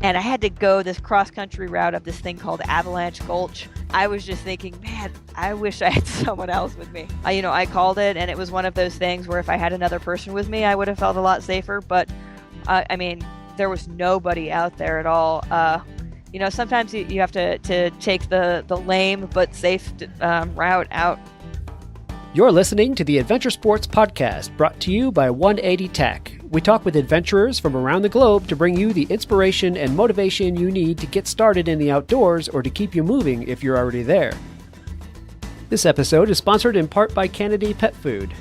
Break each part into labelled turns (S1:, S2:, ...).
S1: and I had to go this cross-country route of this thing called Avalanche Gulch. I was just thinking, man, I wish I had someone else with me. I called it, and it was one of those things where if I had another person with me, I would have felt a lot safer. But, there was nobody out there at all. Sometimes you have to take the lame but safe route out.
S2: You're listening to the Adventure Sports Podcast, brought to you by 180 Tech. We talk with adventurers from around the globe to bring you the inspiration and motivation you need to get started in the outdoors or to keep you moving if you're already there. This episode is sponsored in part by Canidae Pet Food.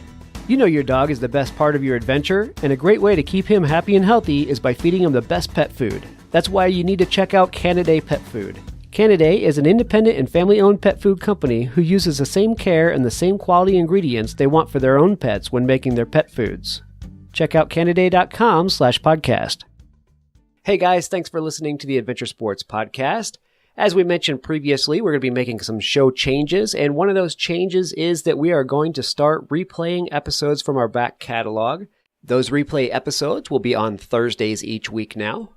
S2: You know your dog is the best part of your adventure, and a great way to keep him happy and healthy is by feeding him the best pet food. That's why you need to check out Canidae Pet Food. Canidae is an independent and family-owned pet food company who uses the same care and the same quality ingredients they want for their own pets when making their pet foods. Check out canidae.com/podcast. Hey guys, thanks for listening to the Adventure Sports Podcast. As we mentioned previously, we're going to be making some show changes, and one of those changes is that we are going to start replaying episodes from our back catalog. Those replay episodes will be on Thursdays each week now.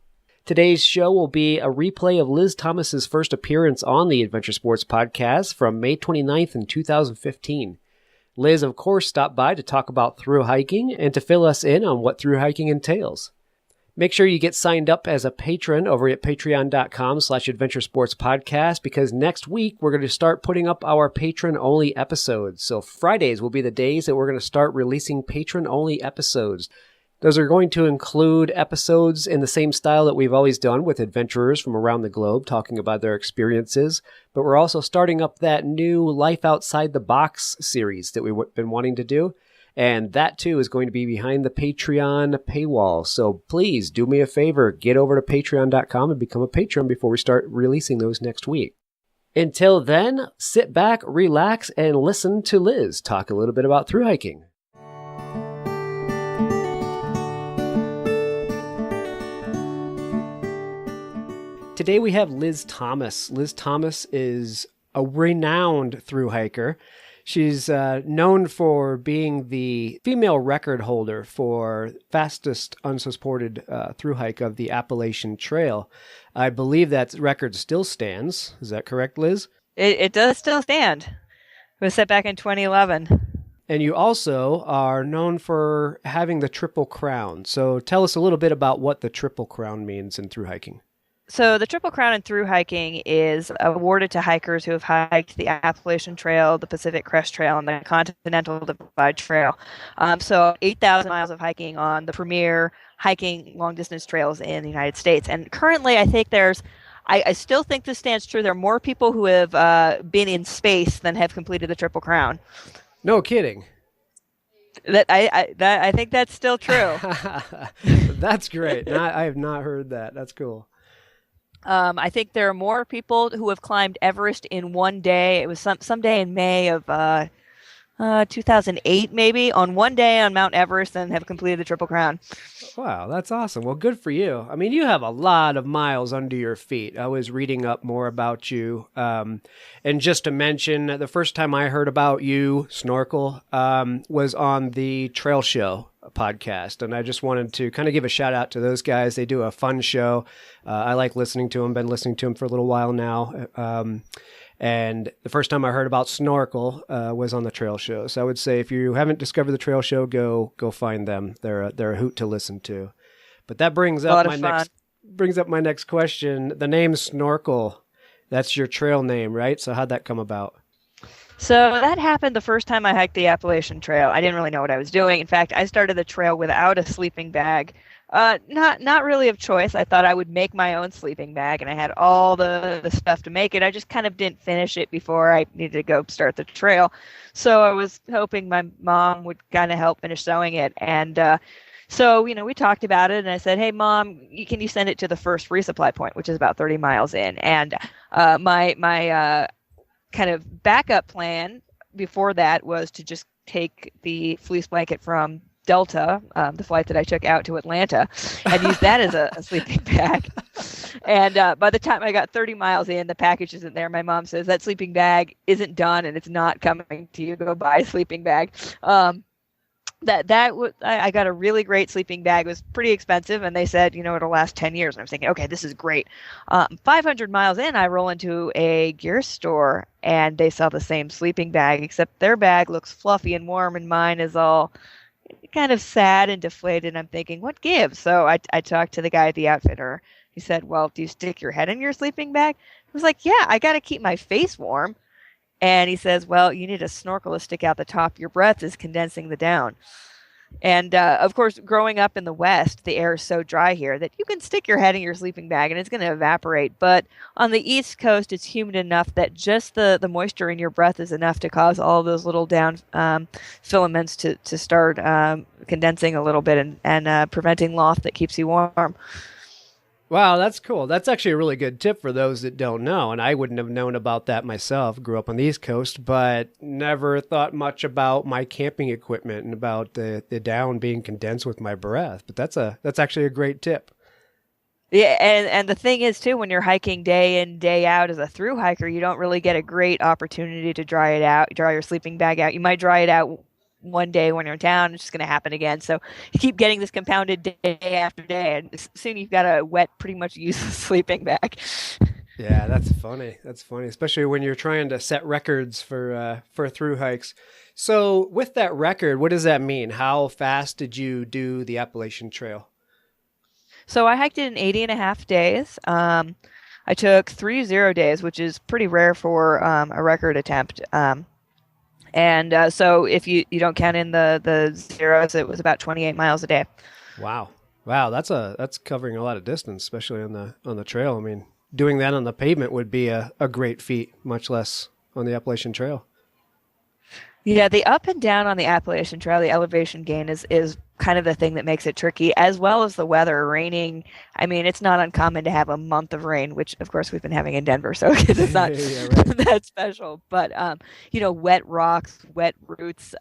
S2: Today's show will be a replay of Liz Thomas's first appearance on the Adventure Sports Podcast from May 29th in 2015. Liz, of course, stopped by to talk about Thru-Hiking and to fill us in on what Thru-Hiking entails. Make sure you get signed up as a patron over at patreon.com/Adventure Sports Podcast, because next week we're going to start putting up our patron-only episodes. So Fridays will be the days that we're going to start releasing patron-only episodes. Those are going to include episodes in the same style that we've always done with adventurers from around the globe talking about their experiences, but we're also starting up that new Life Outside the Box series that we've been wanting to do, and that too is going to be behind the Patreon paywall. So please do me a favor, get over to patreon.com and become a patron before we start releasing those next week. Until then, sit back, relax, and listen to Liz talk a little bit about Thru-Hiking. Today we have Liz Thomas. Liz Thomas is a renowned thru-hiker. She's known for being the female record holder for fastest unsupported thru-hike of the Appalachian Trail. I believe that record still stands. Is that correct, Liz?
S1: It does still stand. It was set back in 2011.
S2: And you also are known for having the Triple Crown. So tell us a little bit about what the Triple Crown means in thru-hiking.
S1: So the Triple Crown in Thru-Hiking is awarded to hikers who have hiked the Appalachian Trail, the Pacific Crest Trail, and the Continental Divide Trail. So 8,000 miles of hiking on the premier hiking long-distance trails in the United States. And currently, I think I still think this stands true. There are more people who have been in space than have completed the Triple Crown.
S2: No kidding.
S1: I think that's still true.
S2: That's great. I have not heard that. That's cool.
S1: I think there are more people who have climbed Everest in one day. It was some day in May of 2008, maybe, on one day on Mount Everest, and have completed the Triple Crown.
S2: Wow, that's awesome. Well, good for you. I mean, you have a lot of miles under your feet. I was reading up more about you. And just to mention, the first time I heard about you, Snorkel, was on the Trail Show podcast. And I just wanted to kind of give a shout out to those guys. They do a fun show. I like listening to them. Been listening to them for a little while now. And the first time I heard about Snorkel was on the Trail Show. So I would say if you haven't discovered the Trail Show, go find them. They're a hoot to listen to. But that brings up my next question. The name Snorkel, that's your trail name, right? So how'd that come about?
S1: So that happened the first time I hiked the Appalachian Trail. I didn't really know what I was doing. In fact, I started the trail without a sleeping bag. Not really of choice. I thought I would make my own sleeping bag, and I had all the stuff to make it. I just kind of didn't finish it before I needed to go start the trail. So I was hoping my mom would kind of help finish sewing it. And so, we talked about it, and I said, hey, Mom, can you send it to the first resupply point, which is about 30 miles in? And my kind of backup plan before that was to just take the fleece blanket from Delta, the flight that I took out to Atlanta, and use that as a sleeping bag. And by the time I got 30 miles in, the package isn't there. My mom says, that sleeping bag isn't done and it's not coming to you. Go buy a sleeping bag. I got a really great sleeping bag. It was pretty expensive, and they said, it'll last 10 years. And I was thinking, okay, this is great. 500 miles in, I roll into a gear store, and they sell the same sleeping bag, except their bag looks fluffy and warm, and mine is all kind of sad and deflated. I'm thinking, what gives? So I talked to the guy at the outfitter. He said, well, do you stick your head in your sleeping bag? I was like, yeah, I got to keep my face warm. And he says, well, you need a snorkel to stick out the top. Your breath is condensing the down. And of course, growing up in the West, the air is so dry here that you can stick your head in your sleeping bag and it's going to evaporate. But on the East Coast, it's humid enough that just the moisture in your breath is enough to cause all of those little down filaments to start condensing a little bit and preventing loft that keeps you warm.
S2: Wow, that's cool. That's actually a really good tip for those that don't know. And I wouldn't have known about that myself. Grew up on the East Coast, but never thought much about my camping equipment and about the down being condensed with my breath. But that's actually a great tip.
S1: Yeah, and the thing is too, when you're hiking day in, day out as a through hiker, you don't really get a great opportunity to dry your sleeping bag out. You might dry it out one day when you're in town. It's just going to happen again. So you keep getting this compounded day after day, and soon you've got a wet, pretty much useless sleeping bag.
S2: Yeah, that's funny. That's funny, especially when you're trying to set records for through hikes. So with that record, what does that mean? How fast did you do the Appalachian Trail?
S1: So I hiked it in 80 and a half days. I took 3 0 days, which is pretty rare for a record attempt. And so if you don't count in the zeros, it was about 28 miles a day.
S2: Wow. That's covering a lot of distance, especially on the trail. I mean, doing that on the pavement would be a great feat, much less on the Appalachian Trail.
S1: Yeah, the up and down on the Appalachian Trail, the elevation gain is kind of the thing that makes it tricky, as well as the weather. Raining, I mean, it's not uncommon to have a month of rain, which of course we've been having in Denver, so it's not that special. But wet rocks, wet roots.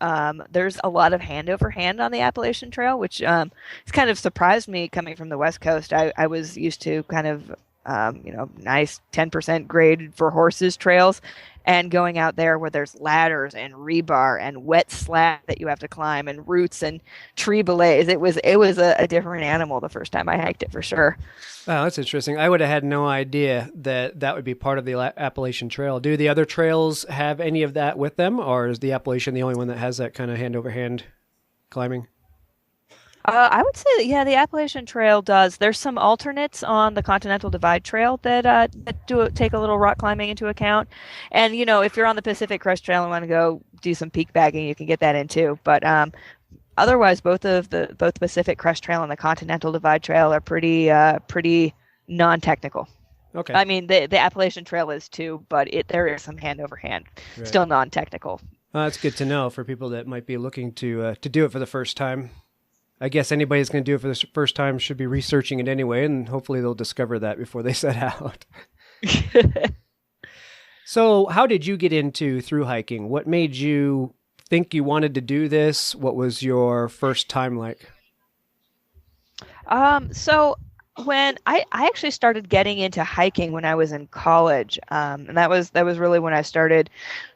S1: There's a lot of hand over hand on the Appalachian Trail, which has kind of surprised me coming from the West Coast. I was used to kind of nice 10% grade for horses trails, and going out there where there's ladders and rebar and wet slab that you have to climb and roots and tree belays. It was a different animal the first time I hiked it, for sure.
S2: Wow, that's interesting. I would have had no idea that would be part of the Appalachian Trail. Do the other trails have any of that with them, or is the Appalachian the only one that has that kind of hand over hand climbing?
S1: I would say that, yeah, the Appalachian Trail does. There's some alternates on the Continental Divide Trail that do take a little rock climbing into account. And, if you're on the Pacific Crest Trail and want to go do some peak bagging, you can get that in too. But otherwise, both the Pacific Crest Trail and the Continental Divide Trail are pretty non-technical.
S2: Okay.
S1: I mean, the Appalachian Trail is too, but there is some hand over hand,
S2: Right.
S1: Still non-technical.
S2: That's good to know for people that might be looking to do it for the first time. I guess anybody that's going to do it for the first time should be researching it anyway, and hopefully they'll discover that before they set out. So how did you get into through hiking? What made you think you wanted to do this? What was your first time like?
S1: So when I actually started getting into hiking when I was in college, and that was really when I started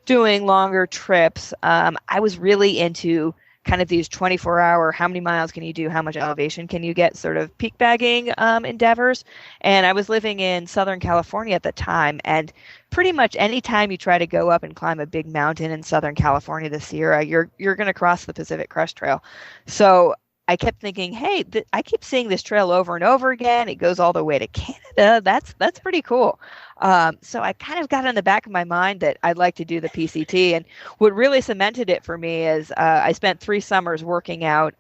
S1: doing longer trips. I was really into kind of these 24-hour, how many miles can you do, how much elevation can you get, sort of peak bagging endeavors. And I was living in Southern California at the time, and pretty much any time you try to go up and climb a big mountain in Southern California, the Sierra, you're going to cross the Pacific Crest Trail. So I kept thinking, hey, I keep seeing this trail over and over again. It goes all the way to Canada. That's pretty cool. So I kind of got in the back of my mind that I'd like to do the PCT. And what really cemented it for me is I spent 3 summers working out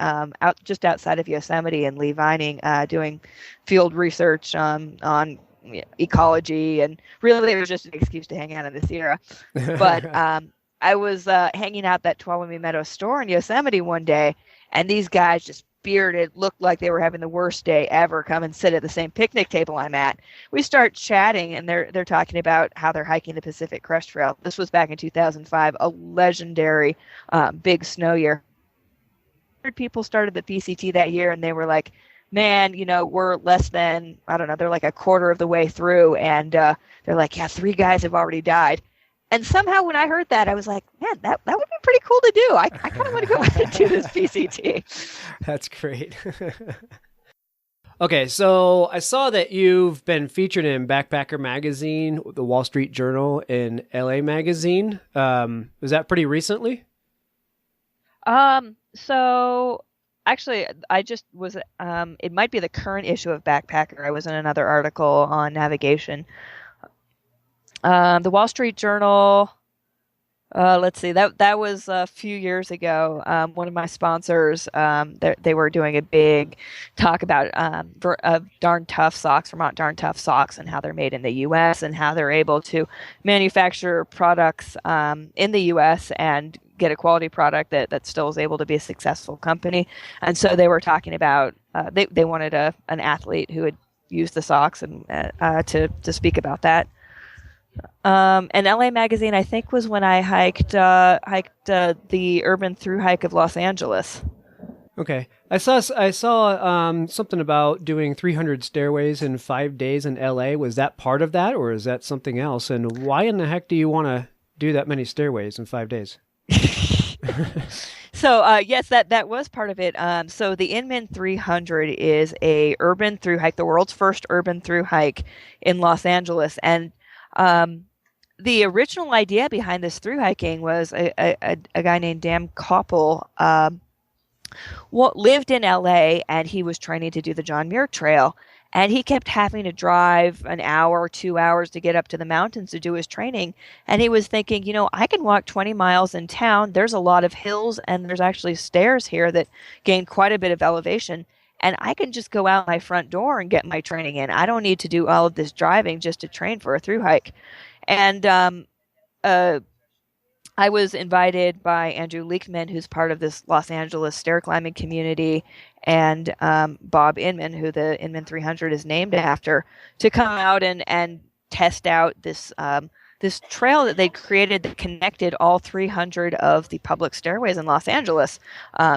S1: just outside of Yosemite and Lee Vining, doing field research on ecology. And really, it was just an excuse to hang out in the Sierra. But I was hanging out that Tuolumne Meadows store in Yosemite one day, and these guys, just bearded, looked like they were having the worst day ever, come and sit at the same picnic table I'm at. We start chatting, and they're talking about how they're hiking the Pacific Crest Trail. This was back in 2005, a legendary big snow year. People started the PCT that year, and they were like, man, we're less than, I don't know, they're like a quarter of the way through, and they're like, yeah, 3 guys have already died. And somehow when I heard that, I was like, man, that would be pretty cool to do. I kind of want to go out and do this PCT.
S2: That's great. Okay, so I saw that you've been featured in Backpacker Magazine, the Wall Street Journal, and LA Magazine. Was that pretty recently?
S1: So actually, I just was, it might be the current issue of Backpacker. I was in another article on navigation. The Wall Street Journal, let's see, that was a few years ago. One of my sponsors, they were doing a big talk about Darn Tough socks, Vermont Darn Tough socks, and how they're made in the U.S. and how they're able to manufacture products in the U.S. and get a quality product that still is able to be a successful company. And so they were talking about they wanted an athlete who had used the socks and to speak about that. And LA Magazine, I think, was when I hiked the urban through hike of Los Angeles.
S2: Okay, I saw something about doing 300 stairways in 5 days in LA. Was that part of that, or is that something else? And why in the heck do you want to do that many stairways in 5 days?
S1: So yes, that was part of it. So the Inman 300 is a urban through hike, the world's first urban through hike in Los Angeles, and the original idea behind this through hiking was a guy named Dan Koppel, lived in LA, and he was training to do the John Muir Trail, and he kept having to drive an hour, 2 hours to get up to the mountains to do his training. And he was thinking, I can walk 20 miles in town. There's a lot of hills, and there's actually stairs here that gain quite a bit of elevation. And I can just go out my front door and get my training in. I don't need to do all of this driving just to train for a through hike. And I was invited by Andrew Leekman, who's part of this Los Angeles stair climbing community, and Bob Inman, who the Inman 300 is named after, to come out and test out this this trail that they created that connected all 300 of the public stairways in Los Angeles.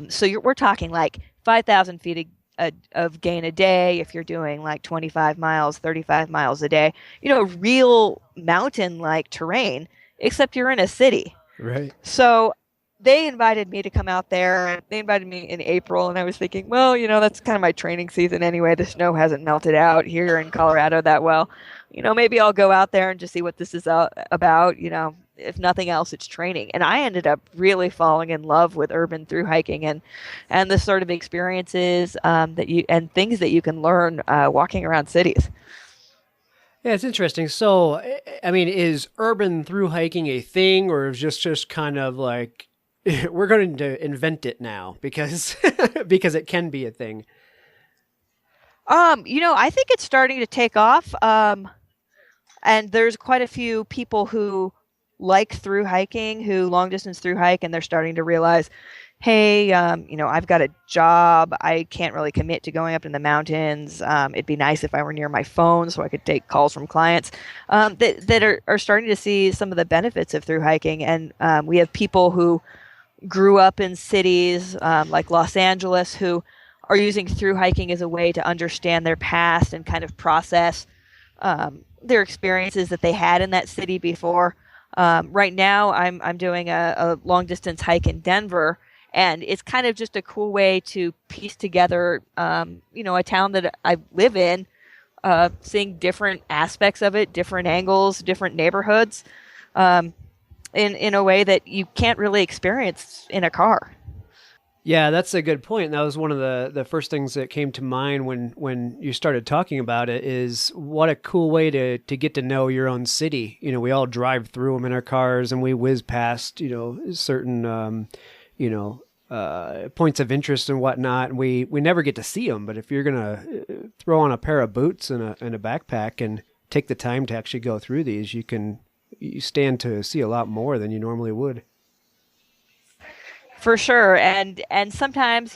S1: So we're talking like 5,000 feet of gain a day if you're doing like 25 miles, 35 miles a day. Real mountain-like terrain, except you're in a city.
S2: Right.
S1: So they invited me to come out there. They invited me in April, and I was thinking, well, that's kind of my training season anyway. The snow hasn't melted out here in Colorado that well. Maybe I'll go out there and just see what this is about. If nothing else, it's training. And I ended up really falling in love with urban through hiking and the sort of experiences and things that you can learn walking around cities.
S2: Yeah, it's interesting. So, I mean, is urban through hiking a thing, or is just kind of like we're going to invent it now because because it can be a thing?
S1: I think it's starting to take off. And there's quite a few people who like through hiking, who long distance through hike, and they're starting to realize, hey, I've got a job. I can't really commit to going up in the mountains. It'd be nice if I were near my phone so I could take calls from clients that are starting to see some of the benefits of through hiking. And we have people who grew up in cities like Los Angeles who are using through hiking as a way to understand their past and kind of process their experiences that they had in that city before. Right now, I'm doing a long distance hike in Denver, and it's kind of just a cool way to piece together, a town that I live in, seeing different aspects of it, different angles, different neighborhoods, in a way that you can't really experience in a car.
S2: Yeah, that's a good point. That was one of the first things that came to mind when you started talking about it, is what a cool way to get to know your own city. We all drive through them in our cars and we whiz past, certain, points of interest and whatnot. And we never get to see them. But if you're going to throw on a pair of boots and a backpack and take the time to actually go through these, you stand to see a lot more than you normally would.
S1: For sure, and sometimes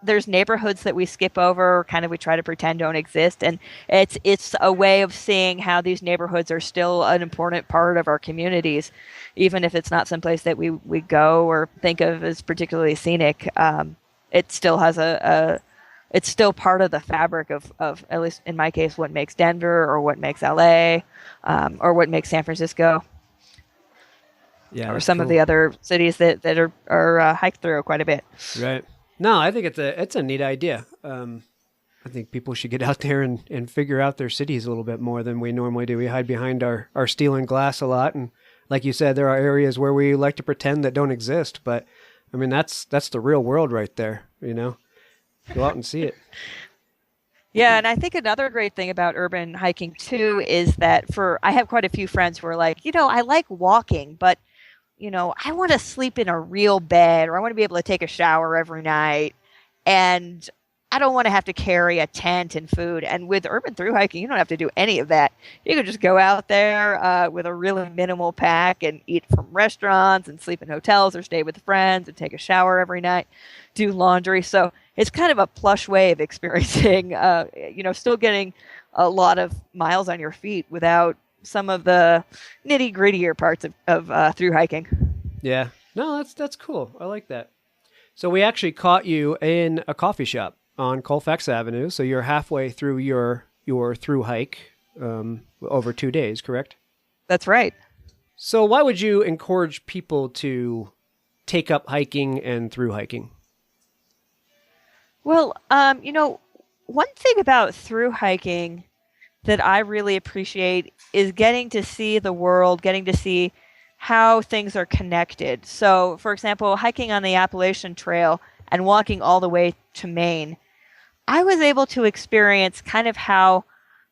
S1: there's neighborhoods that we skip over, or kind of we try to pretend don't exist, and it's a way of seeing how these neighborhoods are still an important part of our communities, even if it's not someplace that we go or think of as particularly scenic. It still has it's still part of the fabric of at least in my case what makes Denver or what makes LA or what makes San Francisco.
S2: Yeah,
S1: or
S2: that's
S1: some of
S2: cool.
S1: the other cities that are hiked through quite a bit.
S2: Right. No, I think it's a neat idea. I think people should get out there and figure out their cities a little bit more than we normally do. We hide behind our steel and glass a lot, and like you said, there are areas where we like to pretend that don't exist. But I mean, that's the real world right there. Go out and see it.
S1: Yeah, and I think another great thing about urban hiking too is that I have quite a few friends who are like, I like walking, but I want to sleep in a real bed, or I want to be able to take a shower every night. And I don't want to have to carry a tent and food. And with urban through hiking, you don't have to do any of that. You can just go out there with a really minimal pack and eat from restaurants and sleep in hotels or stay with friends and take a shower every night, do laundry. So it's kind of a plush way of experiencing, still getting a lot of miles on your feet without some of the nitty grittier parts of through hiking.
S2: Yeah. No, that's cool. I like that. So we actually caught you in a coffee shop on Colfax Avenue. So you're halfway through your through hike over 2 days, correct?
S1: That's right.
S2: So why would you encourage people to take up hiking and through hiking?
S1: Well, one thing about through hiking that I really appreciate is getting to see the world, getting to see how things are connected. So, for example, hiking on the Appalachian Trail and walking all the way to Maine, I was able to experience kind of how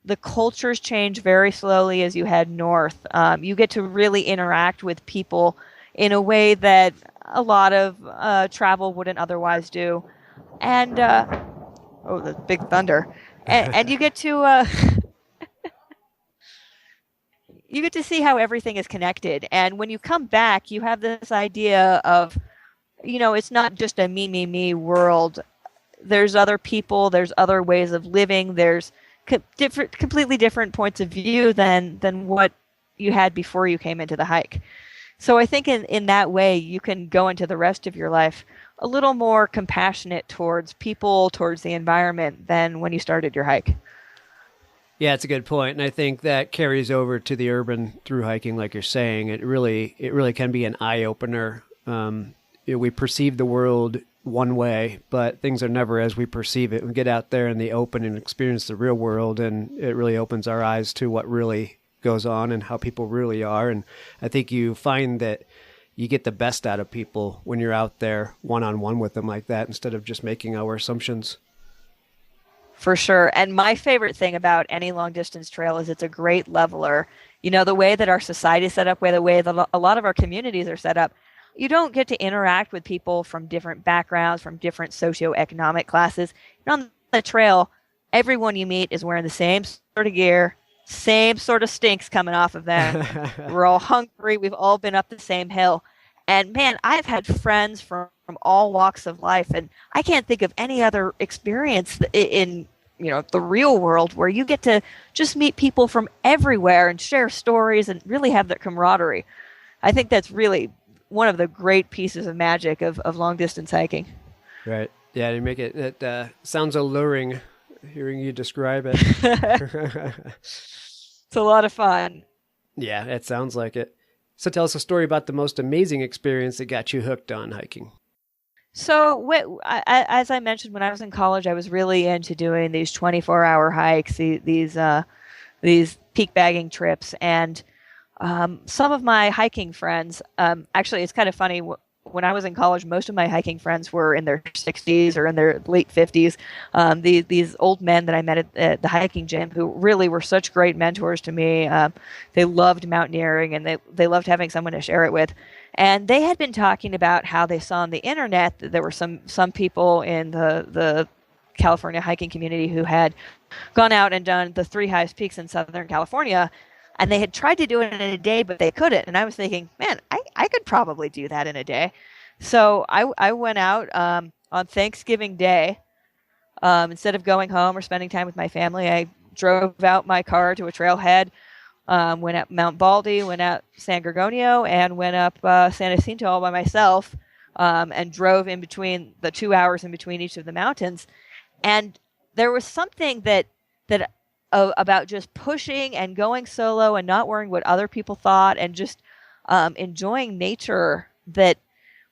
S1: the cultures change very slowly as you head north. You get to really interact with people in a way that a lot of travel wouldn't otherwise do. And, the big thunder. And you get to... you get to see how everything is connected. And when you come back, you have this idea of, it's not just a me, me, me world. There's other people, there's other ways of living, there's completely different points of view than what you had before you came into the hike. So I think in that way, you can go into the rest of your life a little more compassionate towards people, towards the environment than when you started your hike.
S2: Yeah, it's a good point, and I think that carries over to the urban through hiking, like you're saying. It really can be an eye opener. We perceive the world one way, but things are never as we perceive it. We get out there in the open and experience the real world, and it really opens our eyes to what really goes on and how people really are. And I think you find that you get the best out of people when you're out there one-on-one with them like that, instead of just making our assumptions.
S1: For sure. And my favorite thing about any long distance trail is it's a great leveler. The way that our society is set up, the way that a lot of our communities are set up, you don't get to interact with people from different backgrounds, from different socioeconomic classes. On the trail, everyone you meet is wearing the same sort of gear, same sort of stinks coming off of them. We're all hungry. We've all been up the same hill. And man, I've had friends from all walks of life, and I can't think of any other experience in the real world where you get to just meet people from everywhere and share stories and really have that camaraderie. I think that's really one of the great pieces of magic of long distance hiking.
S2: Right. Yeah, you make it sounds alluring hearing you describe it.
S1: It's a lot of fun.
S2: Yeah, it sounds like it. So tell us a story about the most amazing experience that got you hooked on hiking.
S1: So as I mentioned, when I was in college, I was really into doing these 24-hour hikes, these peak bagging trips. And some of my hiking friends, actually, it's kind of funny. When I was in college, most of my hiking friends were in their 60s or in their late 50s. These old men that I met at the hiking gym who really were such great mentors to me. They loved mountaineering, and they loved having someone to share it with. And they had been talking about how they saw on the internet that there were some people in the California hiking community who had gone out and done the 3 highest peaks in Southern California. And they had tried to do it in a day, but they couldn't. And I was thinking, man, I could probably do that in a day. So I went out on Thanksgiving Day. Instead of going home or spending time with my family, I drove out my car to a trailhead, went up Mount Baldy, went out San Gorgonio, and went up San Jacinto all by myself, and drove in between the 2 hours in between each of the mountains. And there was something that about just pushing and going solo and not worrying what other people thought, and just enjoying nature that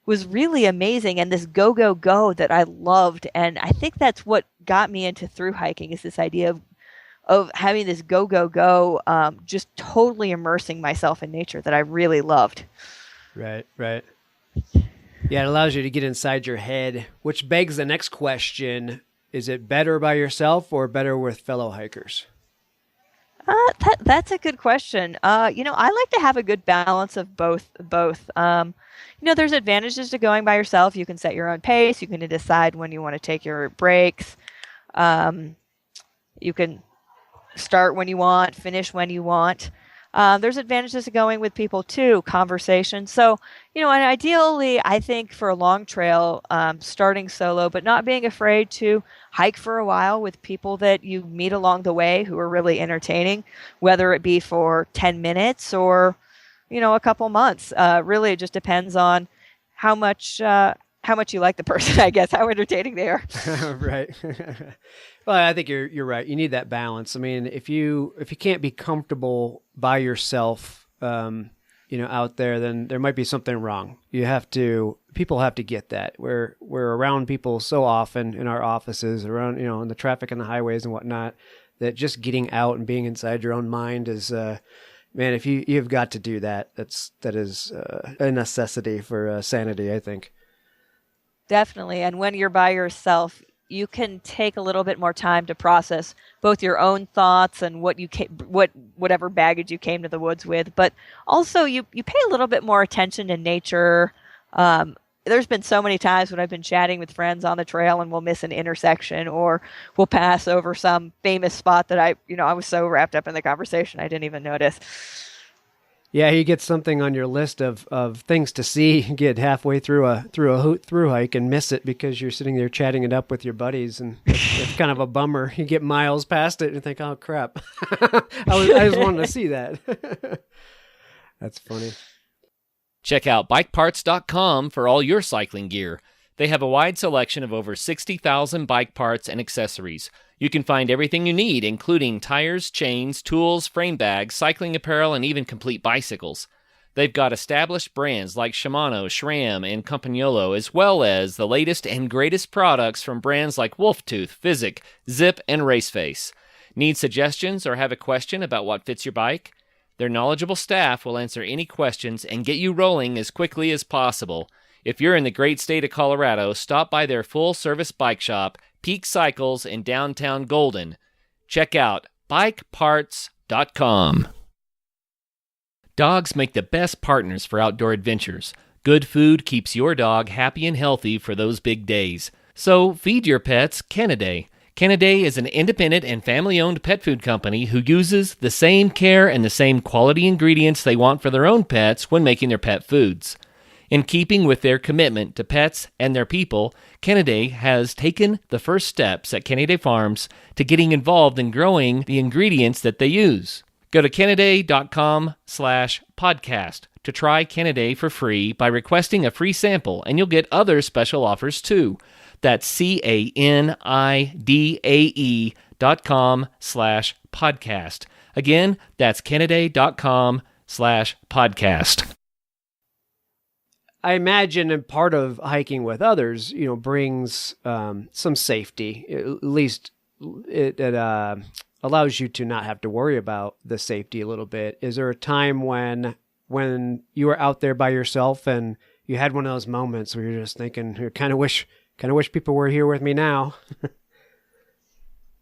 S1: was really amazing, and this go, go, go that I loved. And I think that's what got me into through hiking, is this idea of having this go, go, go, just totally immersing myself in nature that I really loved.
S2: Right. Yeah, it allows you to get inside your head, which begs the next question. Is it better by yourself or better with fellow hikers?
S1: That's a good question. I like to have a good balance of both. There's advantages to going by yourself. You can set your own pace. You can decide when you want to take your breaks. You can start when you want, finish when you want. There's advantages to going with people too, conversation. So, and ideally, I think for a long trail, starting solo, but not being afraid to hike for a while with people that you meet along the way who are really entertaining, whether it be for 10 minutes or, a couple months. Really, it just depends on how much you like the person, I guess, how entertaining they are.
S2: Right. Well, I think you're right. You need that balance. I mean, if you can't be comfortable by yourself, out there, then there might be something wrong. People have to get that. We're around people so often in our offices, around, in the traffic and the highways and whatnot, that just getting out and being inside your own mind is, man, if you've got to do that, that is a necessity for sanity, I think.
S1: Definitely. And when you're by yourself, you can take a little bit more time to process both your own thoughts and whatever baggage you came to the woods with, but also you pay a little bit more attention to nature. There's been so many times when I've been chatting with friends on the trail and we'll miss an intersection, or we'll pass over some famous spot that I was so wrapped up in the conversation I didn't even notice.
S2: Yeah, you get something on your list of things to see, get halfway through a through hike and miss it because you're sitting there chatting it up with your buddies, and it's kind of a bummer. You get miles past it and think, oh crap, I just wanted to see that. That's funny.
S3: Check out bikeparts.com for all your cycling gear. They have a wide selection of over 60,000 bike parts and accessories. You can find everything you need, including tires, chains, tools, frame bags, cycling apparel, and even complete bicycles. They've got established brands like Shimano, SRAM, and Campagnolo, as well as the latest and greatest products from brands like Wolftooth, Physic, Zip, and Raceface. Need suggestions or have a question about what fits your bike? Their knowledgeable staff will answer any questions and get you rolling as quickly as possible. If you're in the great state of Colorado, stop by their full-service bike shop, Peak Cycles in downtown Golden. Check out bikeparts.com. Dogs make the best partners for outdoor adventures. Good food keeps your dog happy and healthy for those big days. So feed your pets Canidae. Canidae is an independent and family-owned pet food company who uses the same care and the same quality ingredients they want for their own pets when making their pet foods. In keeping with their commitment to pets and their people, Canidae has taken the first steps at Canidae Farms to getting involved in growing the ingredients that they use. Go to Canidae.com/podcast to try Canidae for free by requesting a free sample, and you'll get other special offers too. That's Canidae.com/podcast. Again, that's Canidae.com/podcast.
S2: I imagine a part of hiking with others, brings some safety. At least it allows you to not have to worry about the safety a little bit. Is there a time when you were out there by yourself and you had one of those moments where you're just thinking, I kind of wish people were here with me now?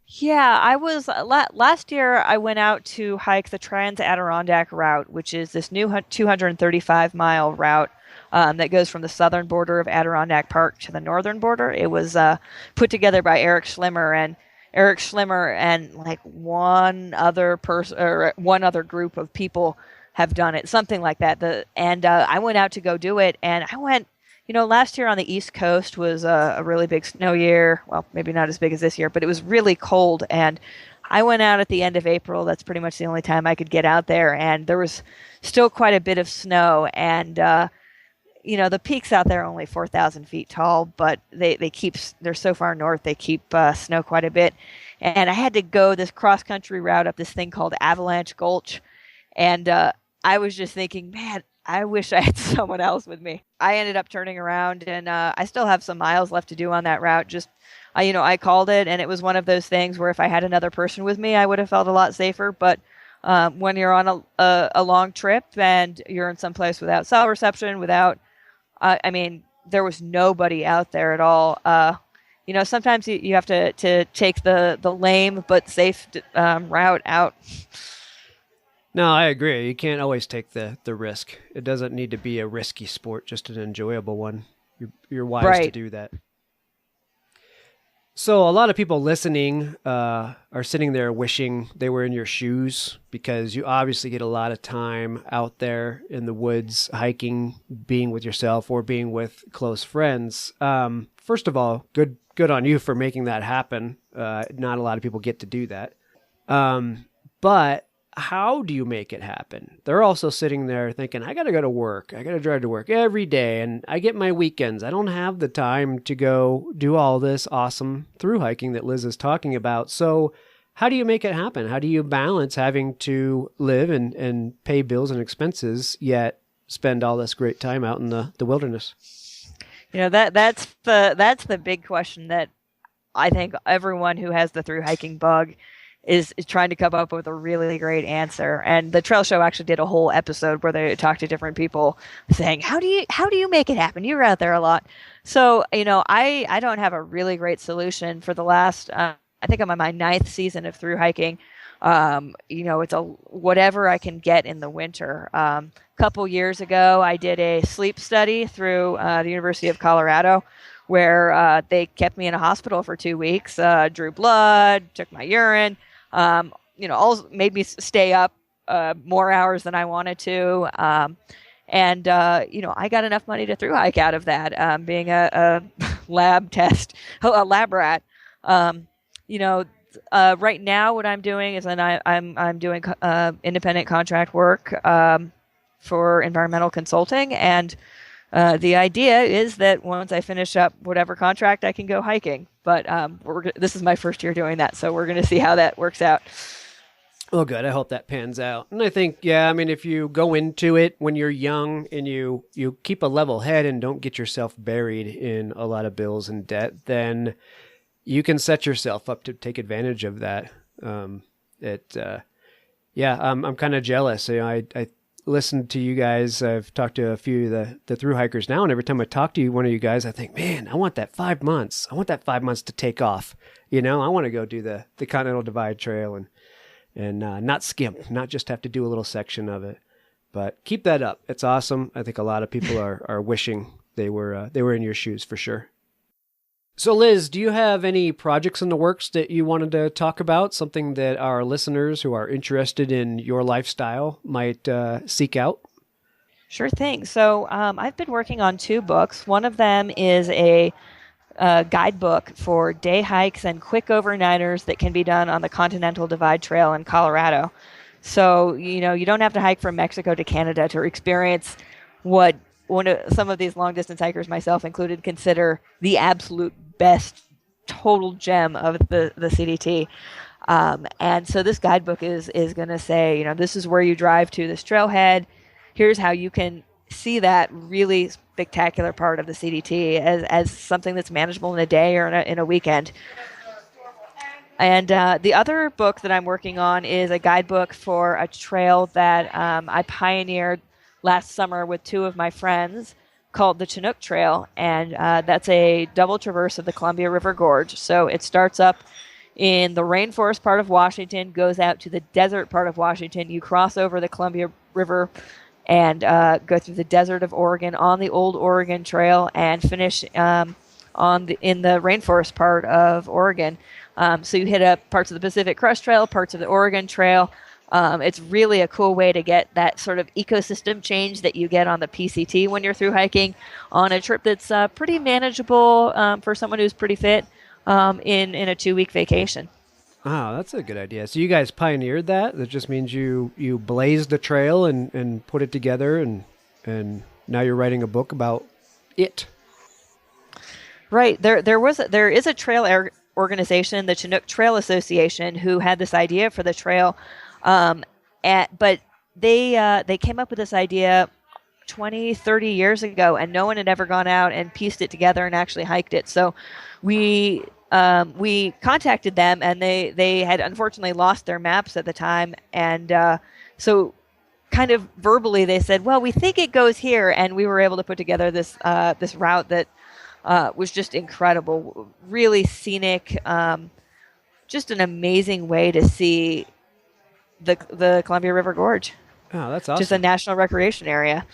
S1: Yeah, I was last year. I went out to hike the Trans-Adirondack route, which is this new 235-mile route that goes from the southern border of Adirondack Park to the northern border. It was put together by Eric Schlimmer and like one other person or one other group of people have done it, something like that. I went out to go do it, and I went. Last year on the East Coast was a really big snow year. Well, maybe not as big as this year, but it was really cold. And I went out at the end of April. That's pretty much the only time I could get out there. And there was still quite a bit of snow. And, the peaks out there are only 4,000 feet tall, but they're so far north, they keep snow quite a bit. And I had to go this cross-country route up this thing called Avalanche Gulch. And I was just thinking, man, I wish I had someone else with me. I ended up turning around, and I still have some miles left to do on that route. Just, I called it, and it was one of those things where if I had another person with me, I would have felt a lot safer. But when you're on a long trip and you're in some place without cell reception, there was nobody out there at all. Sometimes you have to take the lame but safe route out.
S2: No, I agree. You can't always take the risk. It doesn't need to be a risky sport, just an enjoyable one. You're wise to do that. So a lot of people listening are sitting there wishing they were in your shoes, because you obviously get a lot of time out there in the woods, hiking, being with yourself or being with close friends. First of all, good on you for making that happen. Not a lot of people get to do that. But how do you make it happen? They're also sitting there thinking, I got to go to work. I got to drive to work every day, and I get my weekends. I don't have the time to go do all this awesome through hiking that Liz is talking about. So how do you make it happen? How do you balance having to live and pay bills and expenses, yet spend all this great time out in the wilderness?
S1: That's the big question that I think everyone who has the through hiking bug is trying to come up with a really great answer. And the Trail Show actually did a whole episode where they talked to different people saying, how do you make it happen? You're out there a lot. So, I don't have a really great solution. For the last, I think I'm on my 9th season of through hiking. It's whatever I can get in the winter. Couple years ago, I did a sleep study through the University of Colorado, where they kept me in a hospital for 2 weeks, drew blood, took my urine, all made me stay up more hours than I wanted to. I got enough money to through hike out of that, being a lab rat. Right now what I'm doing is I'm doing independent contract work for environmental consulting, and the idea is that once I finish up whatever contract, I can go hiking. But this is my first year doing that, so we're going to see how that works out.
S2: Well, good. I hope that pans out. And I think, if you go into it when you're young and you keep a level head and don't get yourself buried in a lot of bills and debt, then you can set yourself up to take advantage of that. I'm kind of jealous. I listened to you guys. I've talked to a few of the through hikers now, and every time I talk to one of you guys, I think, man, I want that 5 months. I want that 5 months to take off. I want to go do the Continental Divide Trail and not skimp, not just have to do a little section of it. But keep that up. It's awesome. I think a lot of people are wishing they were in your shoes for sure. So Liz, do you have any projects in the works that you wanted to talk about? Something that our listeners who are interested in your lifestyle might seek out?
S1: Sure thing. So I've been working on 2 books. One of them is a guidebook for day hikes and quick overnighters that can be done on the Continental Divide Trail in Colorado. So, you don't have to hike from Mexico to Canada to experience what some of these long distance hikers, myself included, consider the absolute best total gem of the CDT. And so this guidebook is going to say, this is where you drive to this trailhead. Here's how you can see that really spectacular part of the CDT as something that's manageable in a day or in a weekend. And the other book that I'm working on is a guidebook for a trail that I pioneered last summer with 2 of my friends, called the Chinook Trail, and that's a double traverse of the Columbia River Gorge. So it starts up in the rainforest part of Washington, goes out to the desert part of Washington. You cross over the Columbia River and go through the desert of Oregon on the old Oregon Trail and finish in the rainforest part of Oregon. So you hit up parts of the Pacific Crest Trail, parts of the Oregon Trail. It's really a cool way to get that sort of ecosystem change that you get on the PCT when you're through hiking on a trip that's pretty manageable for someone who's pretty fit in a 2-week vacation.
S2: Oh, that's a good idea. So you guys pioneered that? That just means you blazed the trail and put it together, and now you're writing a book about it.
S1: Right. There is a trail organization, the Chinook Trail Association, who had this idea for the trail. But they came up with this idea 20, 30 years ago, and no one had ever gone out and pieced it together and actually hiked it. So we contacted them, and they had unfortunately lost their maps at the time. And so kind of verbally they said, well, we think it goes here. And we were able to put together this route that was just incredible, really scenic, just an amazing way to see the Columbia River Gorge.
S2: Oh, that's awesome.
S1: Just a national recreation area.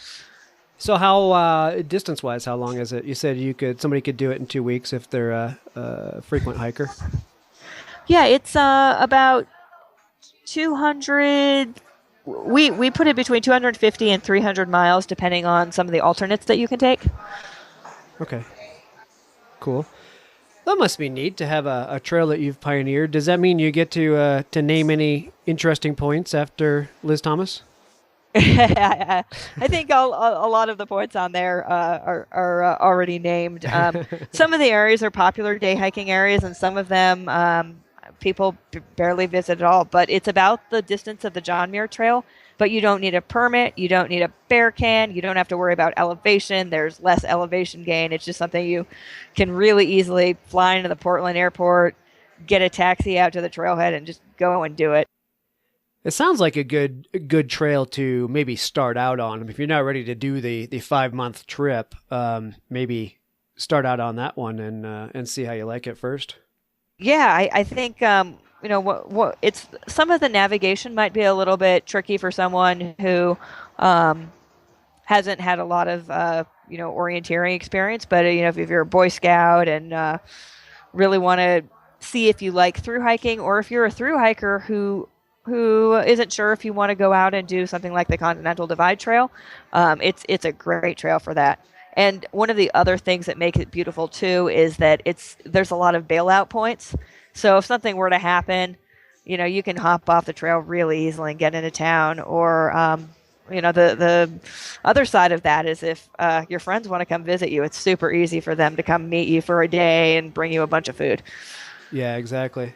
S2: So how, distance-wise, how long is it? You said somebody could do it in 2 weeks if they're a frequent hiker.
S1: Yeah, it's about 200. We put it between 250 and 300 miles, depending on some of the alternates that you can take.
S2: Okay. Cool. That must be neat to have a trail that you've pioneered. Does that mean you get to name any interesting points after Liz Thomas?
S1: I think a lot of the points on there are already named. Some of the areas are popular day hiking areas, and some of them people barely visit at all. But it's about the distance of the John Muir Trail. But you don't need a permit. You don't need a bear can. You don't have to worry about elevation. There's less elevation gain. It's just something you can really easily fly into the Portland airport, get a taxi out to the trailhead, and just go and do it.
S2: It sounds like a good trail to maybe start out on. If you're not ready to do the 5-month trip, maybe start out on that one and see how you like it first.
S1: Yeah, I think what it's some of the navigation might be a little bit tricky for someone who hasn't had a lot of orienteering experience. But if you're a Boy Scout and really want to see if you like through hiking, or if you're a through hiker who isn't sure if you want to go out and do something like the Continental Divide Trail, it's a great trail for that. And one of the other things that make it beautiful too is that there's a lot of bailout points. So if something were to happen, you can hop off the trail really easily and get into town. Or the other side of that is if your friends want to come visit you, it's super easy for them to come meet you for a day and bring you a bunch of food.
S2: Yeah, exactly.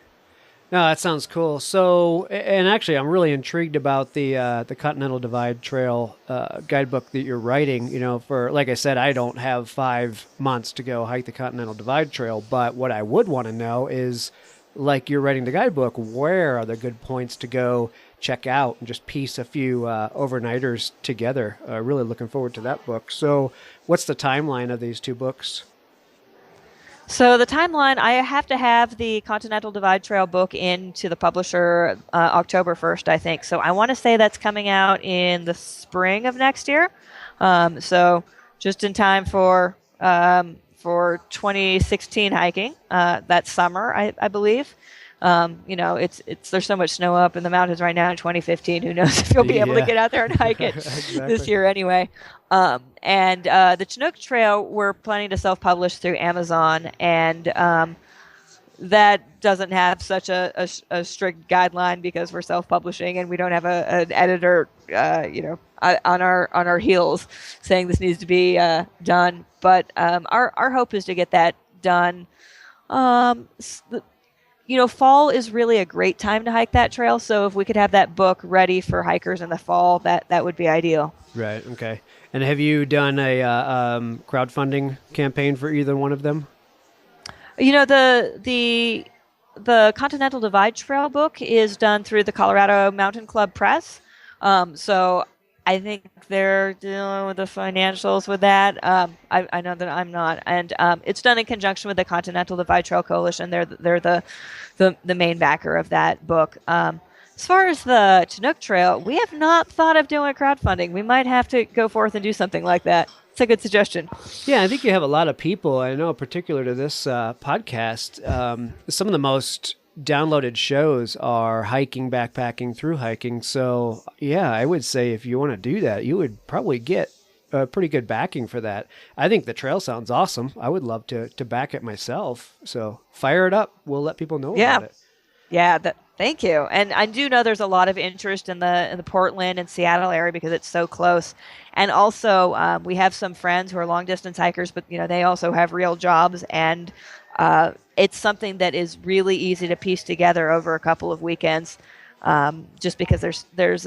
S2: No, that sounds cool. So, and actually, I'm really intrigued about the Continental Divide Trail guidebook that you're writing. For, like I said, I don't have 5 months to go hike the Continental Divide Trail, but what I would want to know is, like you're writing the guidebook, where are the good points to go check out and just piece a few overnighters together. Really looking forward to that book. So, what's the timeline of these two books?
S1: So the timeline, I have to have the Continental Divide Trail book into the publisher October 1st, I think. So I want to say that's coming out in the spring of next year. So just in time for 2016 hiking that summer, I believe. There's so much snow up in the mountains right now in 2015. Who knows if you'll be able to get out there and hike it
S2: exactly.
S1: This year anyway. And the Chinook Trail, we're planning to self-publish through Amazon, and that doesn't have such a strict guideline because we're self-publishing and we don't have an editor, on our heels saying this needs to be done. But our hope is to get that done. Fall is really a great time to hike that trail. So if we could have that book ready for hikers in the fall, that would be ideal.
S2: Right. Okay. And have you done a crowdfunding campaign for either one of them?
S1: The Continental Divide Trail book is done through the Colorado Mountain Club Press. So I think they're dealing with the financials with that. I know that I'm not. And it's done in conjunction with the Continental Divide Trail Coalition. They're the main backer of that book. As far as the Chinook Trail, we have not thought of doing crowdfunding. We might have to go forth and do something like that. It's a good suggestion.
S2: Yeah, I think you have a lot of people. I know, particular to this podcast, some of the most downloaded shows are hiking, backpacking, through hiking. So, yeah, I would say if you want to do that, you would probably get a pretty good backing for that. I think the trail sounds awesome. I would love to back it myself. So fire it up. We'll let people know about it.
S1: Yeah, thank you. And I do know there's a lot of interest in the Portland and Seattle area because it's so close. And also, we have some friends who are long distance hikers, but they also have real jobs, and it's something that is really easy to piece together over a couple of weekends. Just because there's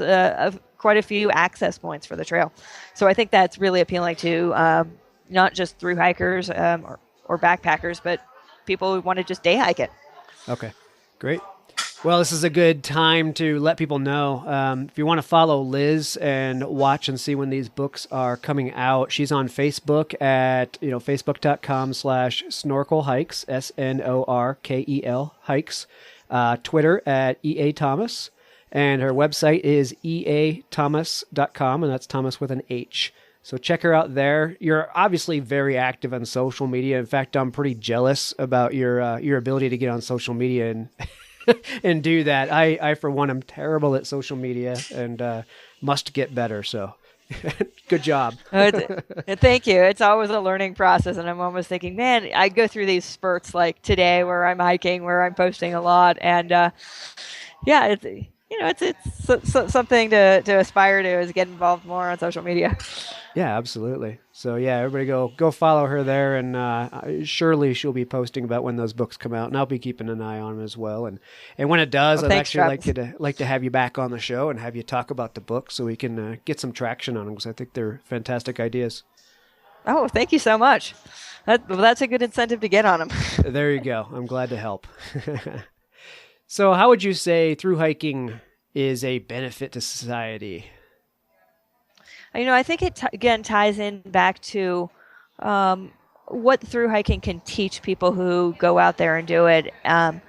S1: quite a few access points for the trail. So I think that's really appealing to not just through hikers or backpackers, but people who want to just day hike it.
S2: Okay, great. Well, this is a good time to let people know. If you want to follow Liz and watch and see when these books are coming out, she's on Facebook at facebook.com/snorkel hikes, SNORKEL hikes, Twitter at EA Thomas, and her website is eathomas.com, and that's Thomas with an H. So check her out there. You're obviously very active on social media. In fact, I'm pretty jealous about your ability to get on social media and and do that. I for one, am terrible at social media and must get better. So good job.
S1: Thank you. It's always a learning process, and I'm almost thinking, man, I go through these spurts like today where I'm hiking, where I'm posting a lot, and yeah, it's something to aspire to, is get involved more on social media.
S2: Yeah, absolutely. So yeah, everybody go follow her there, and surely she'll be posting about when those books come out, and I'll be keeping an eye on them as well. And when it does, I'd actually like to have you back on the show and have you talk about the books so we can get some traction on them, because I think they're fantastic ideas.
S1: Oh, thank you so much. That's a good incentive to get on them.
S2: There you go. I'm glad to help. So how would you say through hiking is a benefit to society?
S1: I think it again ties in back to what through hiking can teach people who go out there and do it. And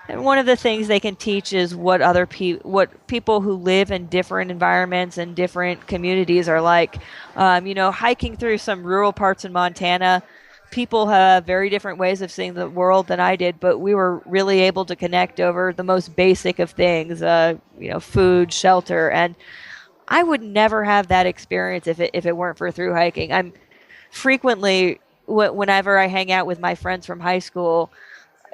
S1: one of the things they can teach is what people who live in different environments and different communities are like. Hiking through some rural parts in Montana, people have very different ways of seeing the world than I did, but we were really able to connect over the most basic of things, food, shelter, and I would never have that experience if it weren't for through hiking. I'm frequently, whenever I hang out with my friends from high school,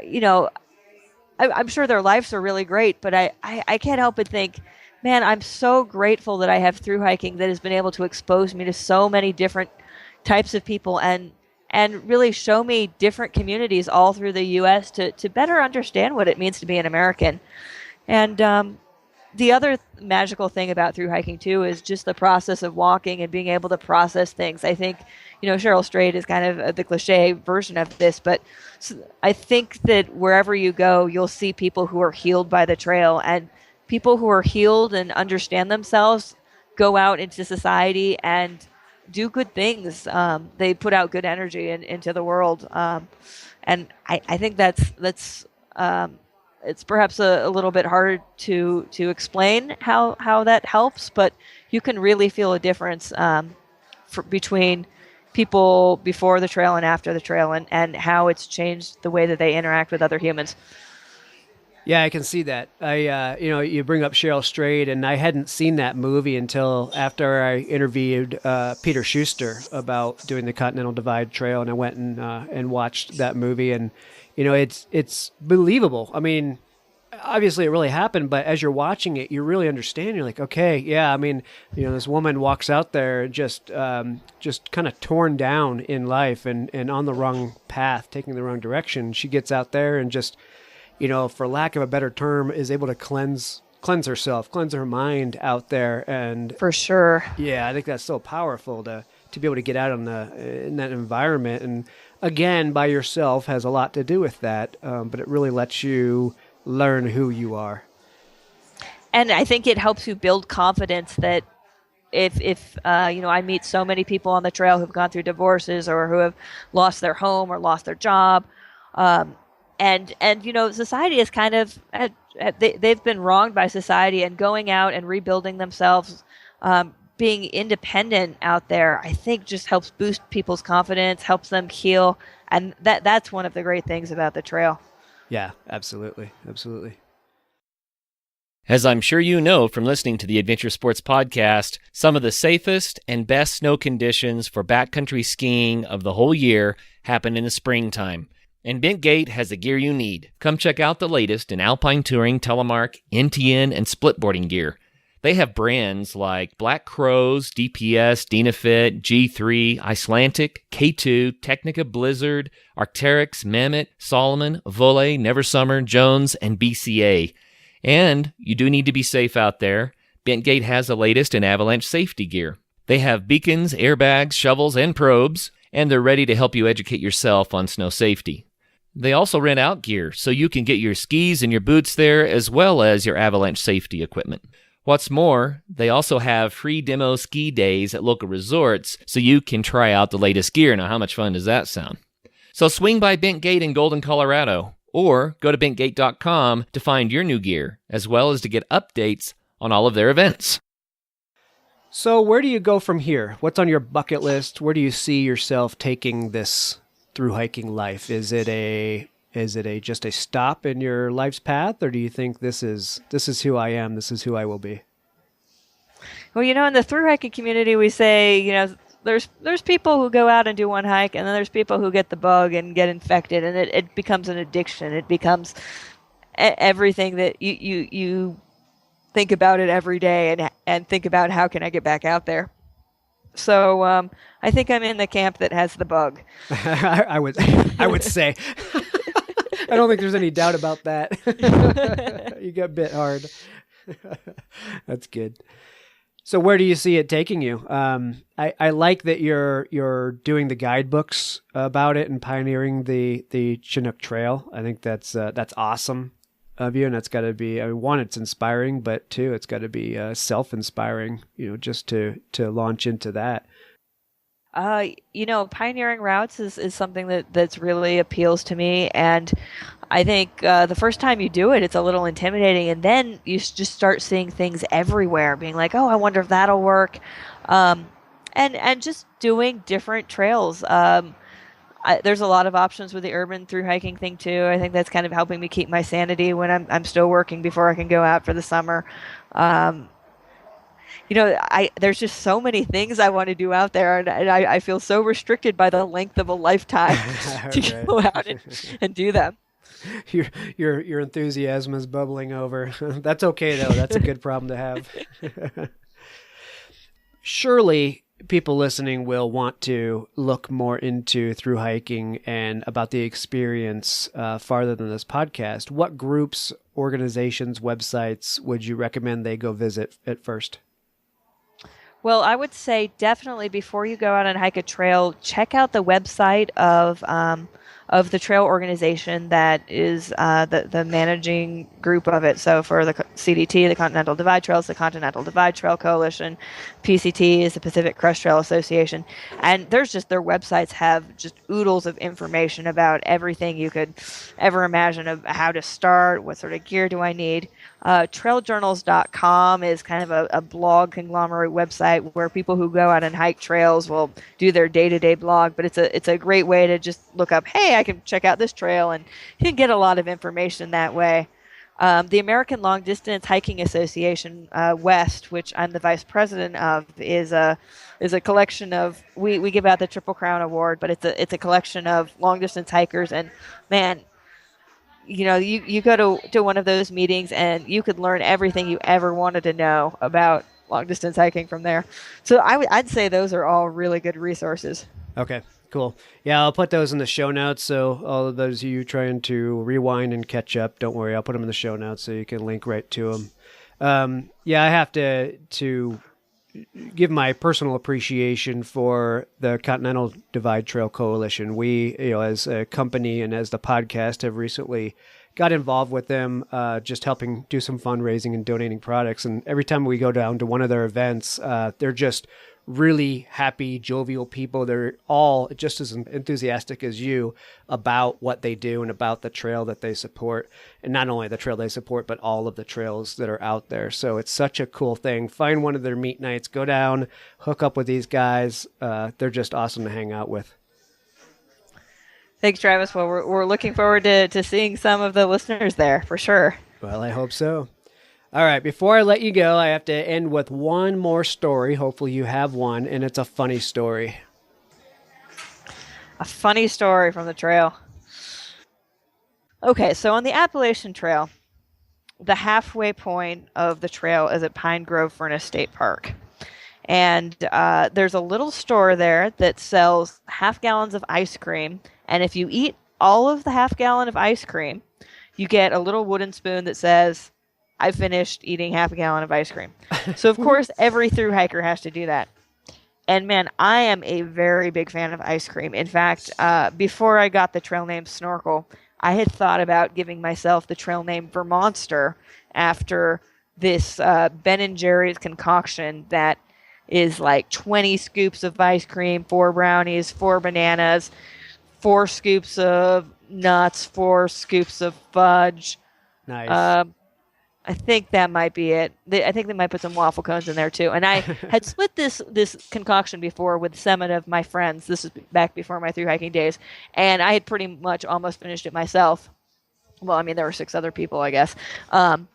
S1: I'm sure their lives are really great, but I can't help but think, man, I'm so grateful that I have through hiking that has been able to expose me to so many different types of people and really show me different communities all through the U.S. to better understand what it means to be an American. And the other magical thing about through hiking too is just the process of walking and being able to process things. I think, Cheryl Strayed is kind of the cliche version of this, but I think that wherever you go, you'll see people who are healed by the trail, and people who are healed and understand themselves go out into society and do good things. They put out good energy into the world. And I think that's it's perhaps a little bit hard to explain how that helps, but you can really feel a difference between people before the trail and after the trail, and how it's changed the way that they interact with other humans.
S2: Yeah, I can see that. You bring up Cheryl Strayed, and I hadn't seen that movie until after I interviewed Peter Schuster about doing the Continental Divide Trail, and I went and watched that movie, and it's believable. I mean, obviously it really happened, but as you're watching it, you really understand. You're like, okay, yeah. I mean, this woman walks out there just kind of torn down in life and on the wrong path, taking the wrong direction. She gets out there and just, for lack of a better term, is able to cleanse herself, cleanse her mind out there. And
S1: for sure.
S2: Yeah, I think that's so powerful to be able to get out in that environment. And again, by yourself has a lot to do with that. But it really lets you learn who you are.
S1: And I think it helps you build confidence that if I meet so many people on the trail who've gone through divorces or who have lost their home or lost their job. And society is kind of, they've been wronged by society, and going out and rebuilding themselves, being independent out there, I think just helps boost people's confidence, helps them heal. And that's one of the great things about the trail.
S2: Yeah, absolutely. Absolutely.
S3: As I'm sure you know from listening to the Adventure Sports Podcast, some of the safest and best snow conditions for backcountry skiing of the whole year happen in the springtime. And Bent Gate has the gear you need. Come check out the latest in alpine touring, telemark, NTN, and splitboarding gear. They have brands like Black Crows, DPS, Dynafit, G3, Icelantic, K2, Technica Blizzard, Arc'teryx, Mammoth, Solomon, Volley, Neversummer, Jones, and BCA. And you do need to be safe out there. Bentgate has the latest in avalanche safety gear. They have beacons, airbags, shovels, and probes, and they're ready to help you educate yourself on snow safety. They also rent out gear, so you can get your skis and your boots there, as well as your avalanche safety equipment. What's more, they also have free demo ski days at local resorts, so you can try out the latest gear. Now, how much fun does that sound? So swing by Bentgate in Golden, Colorado, or go to bentgate.com to find your new gear, as well as to get updates on all of their events.
S2: So where do you go from here? What's on your bucket list? Where do you see yourself taking this through hiking life? Is it just a stop in your life's path, or do you think this is who I am, this is who I will be?
S1: Well, in the through hiking community, we say, there's people who go out and do one hike, and then there's people who get the bug and get infected, and it becomes an addiction. It becomes everything that you think about it every day and think about how can I get back out there. So I think I'm in the camp that has the bug.
S2: I would say. I don't think there's any doubt about that. You got bit hard. That's good. So where do you see it taking you? I like that you're doing the guidebooks about it and pioneering the Chinook Trail. I think that's awesome of you, and that's got to be, one, it's inspiring, but two, it's got to be self-inspiring, just to launch into that.
S1: Pioneering routes is something that's really appeals to me, and I think the first time you do it, it's a little intimidating, and then you just start seeing things everywhere, being like, oh, I wonder if that'll work, and just doing different trails. There's a lot of options with the urban through hiking thing too. I think that's kind of helping me keep my sanity when I'm still working before I can go out for the summer. There's just so many things I want to do out there, and I feel so restricted by the length of a lifetime to go out and do them.
S2: Your enthusiasm is bubbling over. That's okay though. That's a good problem to have. Surely people listening will want to look more into through hiking and about the experience farther than this podcast. What groups, organizations, websites would you recommend they go visit at first?
S1: Well, I would say definitely before you go out and hike a trail, check out the website of the trail organization that is the managing group of it. So for the CDT, the Continental Divide Trail, is the Continental Divide Trail Coalition. PCT is the Pacific Crest Trail Association. And their websites have just oodles of information about everything you could ever imagine of how to start, what sort of gear do I need. Trailjournals.com is kind of a blog conglomerate website where people who go out and hike trails will do their day-to-day blog, but it's a great way to just look up, hey, I can check out this trail, and you can get a lot of information that way. The American Long Distance Hiking Association West, which I'm the vice president of, is a collection of, we give out the Triple Crown Award, but it's a collection of long distance hikers, and man, you go to one of those meetings and you could learn everything you ever wanted to know about long distance hiking from there. So I'd say those are all really good resources.
S2: Okay, cool. Yeah, I'll put those in the show notes. So all of those of you trying to rewind and catch up, don't worry, I'll put them in the show notes so you can link right to them. I have to give my personal appreciation for the Continental Divide Trail Coalition. We, as a company and as the podcast, have recently got involved with them, just helping do some fundraising and donating products. And every time we go down to one of their events, they're just really happy, jovial people. They're all just as enthusiastic as you about what they do and about the trail that they support. And not only the trail they support, but all of the trails that are out there. So it's such a cool thing. Find one of their meet nights, go down, hook up with these guys. They're just awesome to hang out with.
S1: Thanks, Travis. Well, we're looking forward to seeing some of the listeners there for sure.
S2: Well, I hope so. All right, before I let you go, I have to end with one more story. Hopefully you have one, and it's a funny story.
S1: A funny story from the trail. Okay, so on the Appalachian Trail, the halfway point of the trail is at Pine Grove Furnace State Park. And there's a little store there that sells half gallons of ice cream. And if you eat all of the half gallon of ice cream, you get a little wooden spoon that says, I finished eating half a gallon of ice cream. So, of course, every thru hiker has to do that. And man, I am a very big fan of ice cream. In fact, before I got the trail name Snorkel, I had thought about giving myself the trail name Vermonster after this Ben & Jerry's concoction that is like 20 scoops of ice cream, 4 brownies, 4 bananas, 4 scoops of nuts, 4 scoops of fudge.
S2: Nice.
S1: I think that might be it. I think they might put some waffle cones in there too. And I had split this concoction before with some of my friends. This is back before my thru hiking days, and I had pretty much almost finished it myself. Well, I mean, there were 6 other people, I guess. And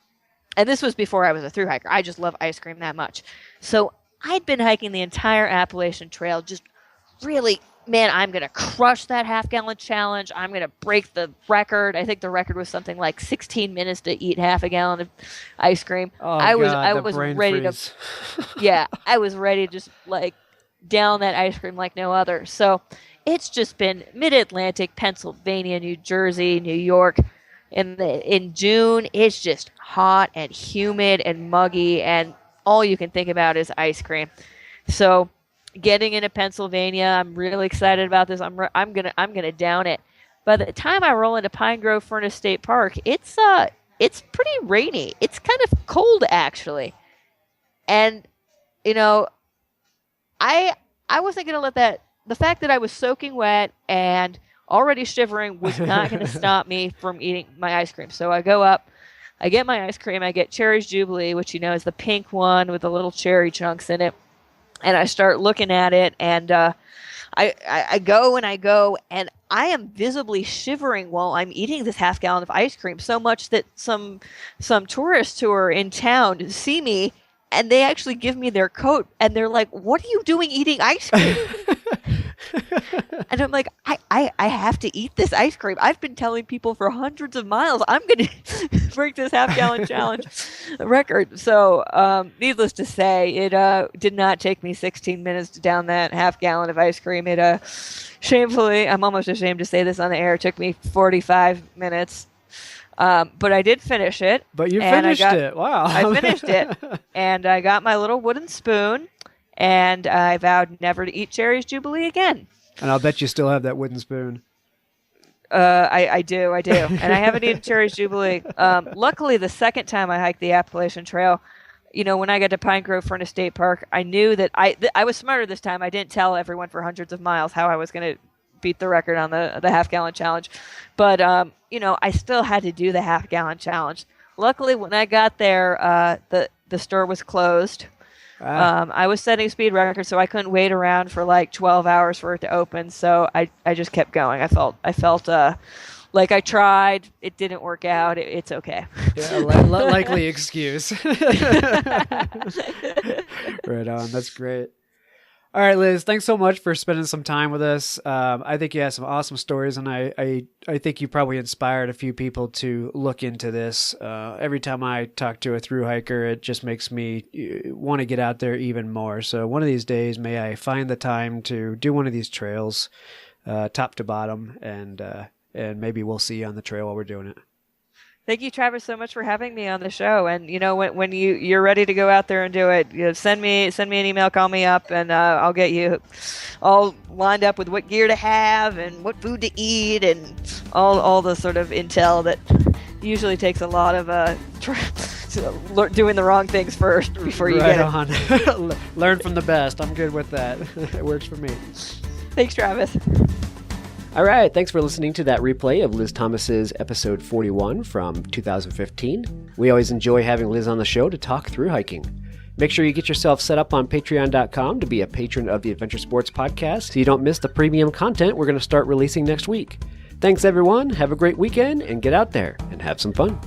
S1: this was before I was a thru hiker. I just love ice cream that much. So I'd been hiking the entire Appalachian Trail, just really, man, I'm going to crush that half-gallon challenge. I'm going to break the record. I think the record was something like 16 minutes to eat half a gallon of ice cream.
S2: Oh,
S1: I was ready
S2: freeze.
S1: yeah, I was ready to just like down that ice cream like no other. So it's just been mid-Atlantic, Pennsylvania, New Jersey, New York. In June, it's just hot and humid and muggy, and all you can think about is ice cream. So getting into Pennsylvania, I'm really excited about this. I'm gonna down it. By the time I roll into Pine Grove Furnace State Park, it's pretty rainy. It's kind of cold actually, and you know, I wasn't gonna let the fact that I was soaking wet and already shivering was not going to stop me from eating my ice cream. So I go up, I get my ice cream, I get Cherry's Jubilee, which you know is the pink one with the little cherry chunks in it. And I start looking at it, and I go, and I am visibly shivering while I'm eating this half gallon of ice cream, so much that some tourists who are in town see me, and they actually give me their coat, and they're like, "What are you doing eating ice cream?" And I'm like, I have to eat this ice cream. I've been telling people for hundreds of miles I'm going to break this half-gallon challenge record. So needless to say, it did not take me 16 minutes to down that half-gallon of ice cream. It shamefully, I'm almost ashamed to say this on the air, it took me 45 minutes. But I did finish it.
S2: But you finished it. Wow.
S1: I finished it. And I got my little wooden spoon. And I vowed never to eat Cherry's Jubilee again.
S2: And I'll bet you still have that wooden spoon.
S1: I do. And I haven't eaten Cherry's Jubilee. Luckily, the second time I hiked the Appalachian Trail, you know, when I got to Pine Grove Furnace State Park, I knew that I was smarter this time. I didn't tell everyone for hundreds of miles how I was going to beat the record on the half-gallon challenge. But, you know, I still had to do the half-gallon challenge. Luckily, when I got there, the store was closed. Wow. I was setting speed records, so I couldn't wait around for like 12 hours for it to open. So I just kept going. I felt like I tried. It didn't work out. It's okay.
S2: Yeah, likely excuse. Right on. That's great. All right, Liz, thanks so much for spending some time with us. I think you have some awesome stories, and I think you probably inspired a few people to look into this. Every time I talk to a thru hiker, it just makes me want to get out there even more. So one of these days, may I find the time to do one of these trails, top to bottom, and maybe we'll see you on the trail while we're doing it.
S1: Thank you, Travis, so much for having me on the show. And you know, when you're ready to go out there and do it, you know, send me an email, call me up, and I'll get you all lined up with what gear to have and what food to eat and all the sort of intel that usually takes a lot of doing the wrong things first before you get it.
S2: On. Learn from the best. I'm good with that. It works for me.
S1: Thanks, Travis.
S2: All right, thanks for listening to that replay of Liz Thomas's episode 41 from 2015. We always enjoy having Liz on the show to talk through hiking. Make sure you get yourself set up on patreon.com to be a patron of the Adventure Sports Podcast so you don't miss the premium content we're going to start releasing next week. Thanks, everyone. Have a great weekend and get out there and have some fun.